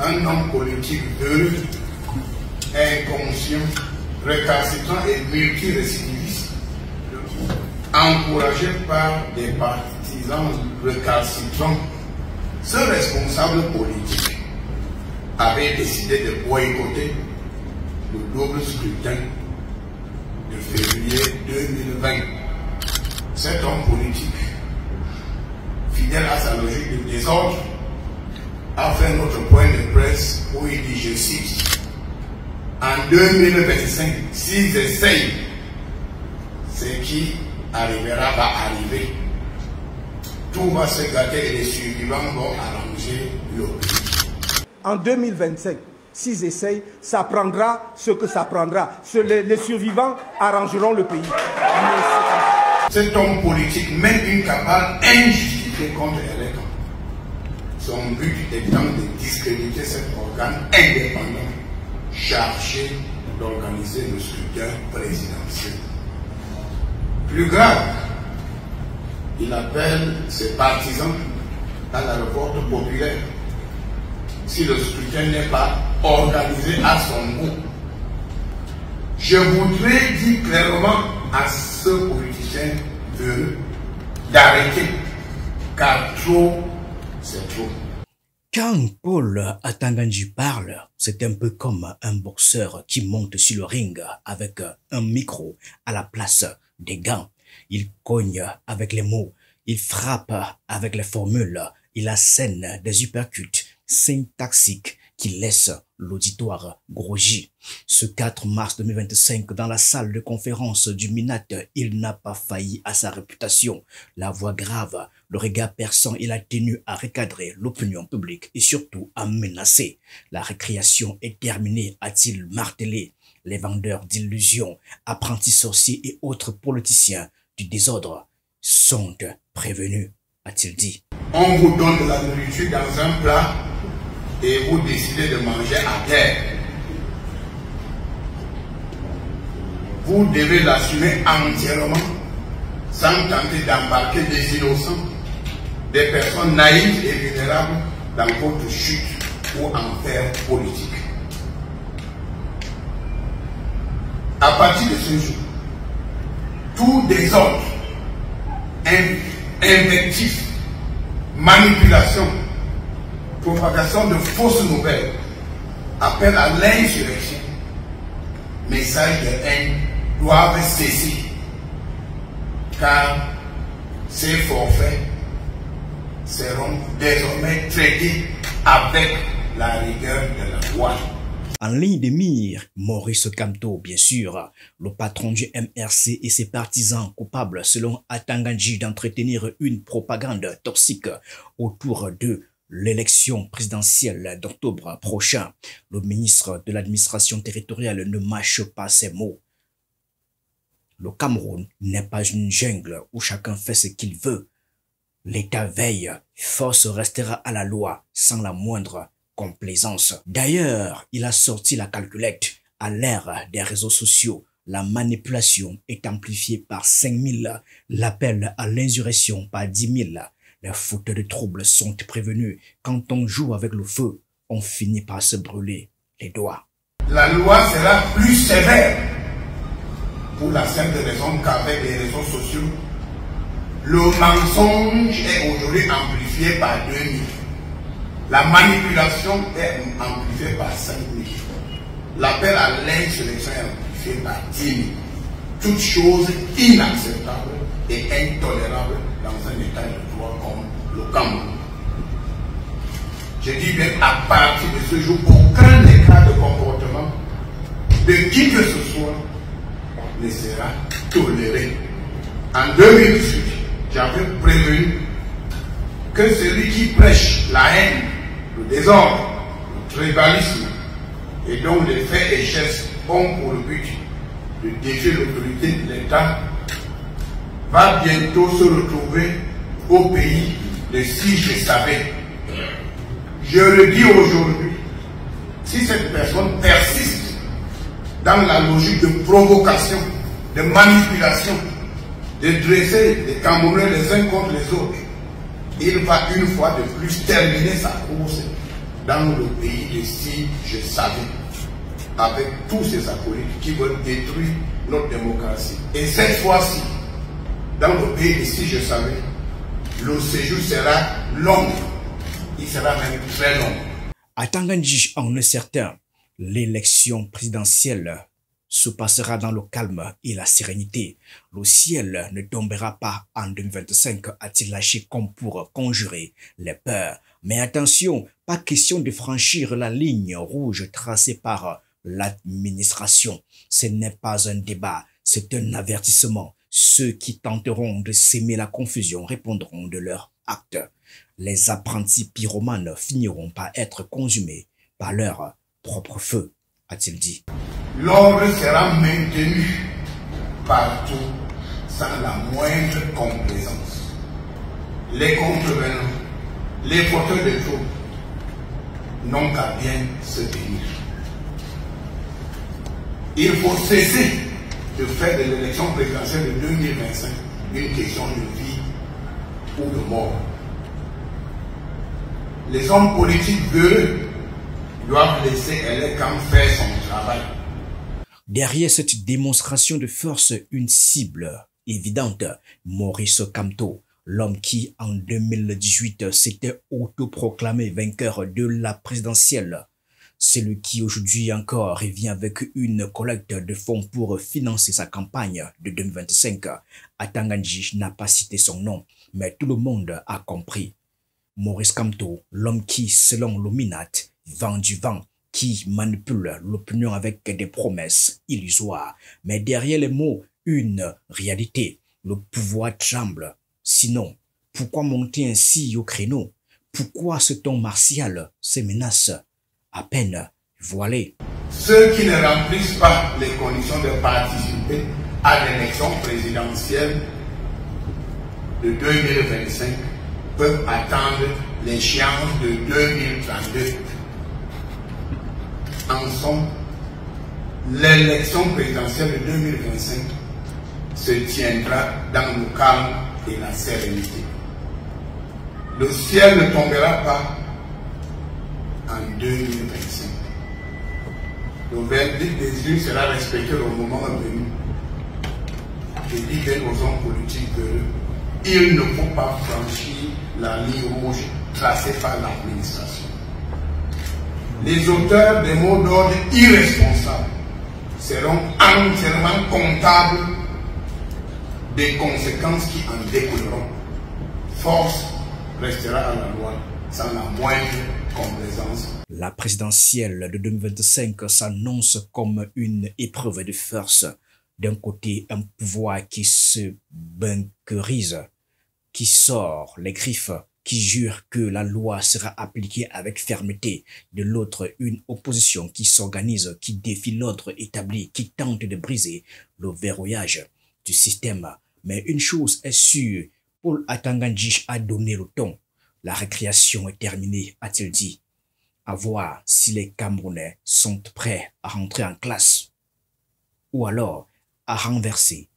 un homme politique heureux, inconscient, récalcitrant et multirécidiviste, encouragé par des partisans récalcitrants. Ce responsable politique avait décidé de boycotter le double scrutin de février 2020. Cet homme politique, fidèle à sa logique de désordre, a fait notre point de presse où il dit, je cite, en 2025, s'ils essayent, ce qui arrivera va arriver. Tout va se gâter et les survivants vont arranger le pays. En 2025, s'ils essayent, ça prendra ce que ça prendra. Les survivants arrangeront le pays. Cet homme politique mène une cabale injustifiée contre les camps. Son but étant de discréditer cet organe indépendant chargé d'organiser le scrutin présidentiel. Plus grave, il appelle ses partisans à la révolte populaire si le scrutin n'est pas organisé à son goût. Je voudrais dire clairement à ce politicien d'arrêter, car trop, c'est trop. Quand Paul Atanga-Ndji parle, c'est un peu comme un boxeur qui monte sur le ring avec un micro à la place des gants. Il cogne avec les mots, il frappe avec les formules, il assène des uppercuts syntaxiques qui laissent l'auditoire groggy. Ce 4 mars 2025, dans la salle de conférence du Minat, il n'a pas failli à sa réputation. La voix grave, le regard perçant, il a tenu à recadrer l'opinion publique et surtout à menacer. La récréation est terminée, a-t-il martelé. Les vendeurs d'illusions, apprentis sorciers et autres politiciens du désordre sont prévenus, a-t-il dit. On vous donne de la nourriture dans un plat et vous décidez de manger à terre. Vous devez l'assumer entièrement sans tenter d'embarquer des innocents, des personnes naïves et vulnérables dans votre chute ou enfer politique. À partir de ce jour, tout désordre, invectif, manipulation, propagation de fausses nouvelles, appel à l'insurrection, messages de haine doivent cesser, car ces forfaits seront désormais traités avec la rigueur de la loi. En ligne de mire, Maurice Kamto, bien sûr, le patron du MRC et ses partisans coupables, selon Atanga-Ndji, d'entretenir une propagande toxique autour de l'élection présidentielle d'octobre prochain. Le ministre de l'administration territoriale ne mâche pas ses mots. Le Cameroun n'est pas une jungle où chacun fait ce qu'il veut. L'État veille, force restera à la loi sans la moindre complaisance. D'ailleurs, il a sorti la calculette. À l'ère des réseaux sociaux, la manipulation est amplifiée par 5000, l'appel à l'insurrection par 10 000. Les fauteurs de troubles sont prévenus. Quand on joue avec le feu, on finit par se brûler les doigts. La loi sera plus sévère pour la simple raison qu'avec les réseaux sociaux, le mensonge est aujourd'hui amplifié par 2000. La manipulation est amplifiée par 5000. L'appel à l'insurrection est amplifié par 10 000. Toutes choses inacceptables et intolérables dans un état de droit comme le Cameroun. Je dis bien à partir de ce jour, aucun écart de comportement de qui que ce soit ne sera toléré. En 2018, j'avais prévenu que celui qui prêche la haine, le désordre, le tribalisme, et dont les faits et gestes ont pour le but de défier l'autorité de l'État, va bientôt se retrouver au pays de si je savais. Je le dis aujourd'hui, si cette personne persiste dans la logique de provocation, de manipulation, de dresser les Camerounais les uns contre les autres, il va une fois de plus terminer sa course dans le pays de si je savais, avec tous ces acolytes qui veulent détruire notre démocratie. Et cette fois-ci, dans le pays de si je savais, le séjour sera long. Il sera même très long. À Tangandji, en est certain, l'élection présidentielle se passera dans le calme et la sérénité. Le ciel ne tombera pas en 2025, a-t-il lâché comme pour conjurer les peurs. Mais attention, pas question de franchir la ligne rouge tracée par l'administration. Ce n'est pas un débat, c'est un avertissement. Ceux qui tenteront de s'aimer la confusion répondront de leurs actes. Les apprentis pyromanes finiront par être consumés par leur propre feu, a-t-il dit. L'ordre sera maintenu partout sans la moindre complaisance. Les contrevenants, les fauteurs de troubles n'ont qu'à bien se tenir. Il faut cesser de faire de l'élection présidentielle de 2025 une question de vie ou de mort. Les hommes politiques véreux doivent laisser Elekam faire son travail. Derrière cette démonstration de force, une cible évidente, Maurice Kamto, l'homme qui, en 2018, s'était autoproclamé vainqueur de la présidentielle. Celui qui aujourd'hui encore revient avec une collecte de fonds pour financer sa campagne de 2025. À Tangandji n'a pas cité son nom, mais tout le monde a compris. Maurice Kamto, l'homme qui, selon l'Ominat, vend du vent, qui manipule l'opinion avec des promesses illusoires. Mais derrière les mots, une réalité. Le pouvoir tremble. Sinon, pourquoi monter ainsi au créneau? Pourquoi ce ton martial, ces menaces à peine voilées? Ceux qui ne remplissent pas les conditions de participer à l'élection présidentielle de 2025 peuvent attendre l'échéance de 2032. En somme, l'élection présidentielle de 2025 se tiendra dans le calme et la sérénité. Le ciel ne tombera pas en 2025. Le verdict des urnes sera respecté au moment venu. Je dis bien aux hommes politiques qu'il ne faut pas franchir la ligne rouge tracée par l'administration. Les auteurs des mots d'ordre irresponsables seront entièrement comptables des conséquences qui en découleront. Force restera à la loi sans la moindre complaisance. La présidentielle de 2025 s'annonce comme une épreuve de force. D'un côté, un pouvoir qui se bunkerise, qui sort les griffes, qui jure que la loi sera appliquée avec fermeté. De l'autre, une opposition qui s'organise, qui défie l'ordre établi, qui tente de briser le verrouillage du système. Mais une chose est sûre, Paul Atangandji a donné le ton. La récréation est terminée, a-t-il dit. À voir si les Camerounais sont prêts à rentrer en classe. Ou alors à renverser